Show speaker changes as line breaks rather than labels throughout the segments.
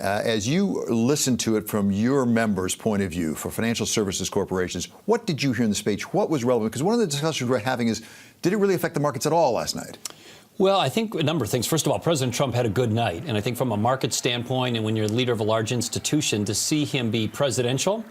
As you listen to it from your members' point of view for financial services corporations, what did you hear in the speech? What was relevant? Because one of the discussions we're having is, did it really affect the markets at all last night?
Well, I think a number of things. First of all, President Trump had a good night. And I think from a market standpoint, and when you're the leader of a large institution, to see him be presidential,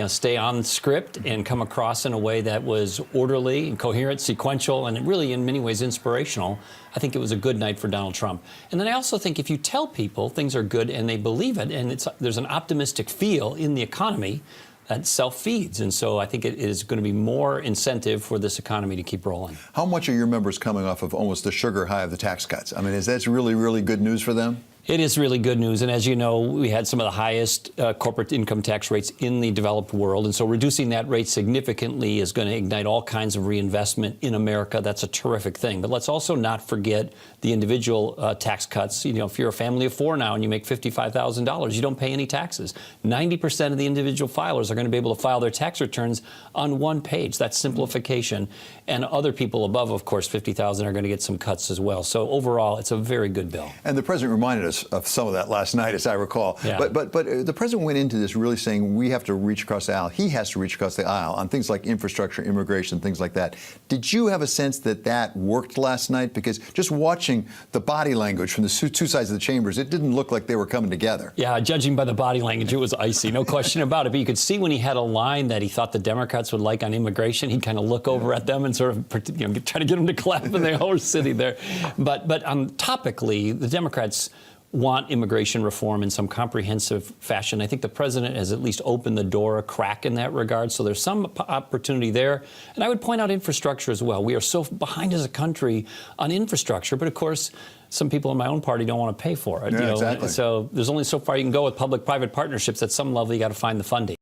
stay on script and come across in a way that was orderly and coherent, sequential, and really in many ways inspirational, I think it was a good night for Donald Trump. And then I also think if you tell people things are good and they believe it, and there's an optimistic feel in the economy, that self-feeds. And so I think it is going to be more incentive for this economy to keep rolling.
How much are your members coming off of almost the sugar high of the tax cuts? I mean, is that really, really good news for them?
It is really good news. And as you know, we had some of the highest corporate income tax rates in the developed world. And so reducing that rate significantly is going to ignite all kinds of reinvestment in America. That's a terrific thing. But let's also not forget the individual tax cuts. If you're a family of four now and you make $55,000, you don't pay any taxes. 90% of the individual filers are going to be able to file their tax returns on one page. That's simplification. And other people above, of course, $50,000 are going to get some cuts as well. So overall, it's a very good bill.
And the president reminded us of some of that last night, as I recall.
Yeah.
But the president went into this really saying we have to reach across the aisle. He has to reach across the aisle on things like infrastructure, immigration, things like that. Did you have a sense that that worked last night? Because just watching the body language from the two sides of the chambers, it didn't look like they were coming together.
Yeah, judging by the body language, it was icy, no question about it. But you could see when he had a line that he thought the Democrats would like on immigration, he'd kind of look over at them and sort of try to get them to clap, and they all were sitting there. But topically, the Democrats want immigration reform in some comprehensive fashion. I think the president has at least opened the door a crack in that regard, so there's some opportunity there. And I would point out infrastructure as well. We are so behind as a country on infrastructure, but of course, some people in my own party don't want to pay for it.
Yeah, exactly.
So there's only so far you can go with public-private partnerships. At some level, you got to find the funding.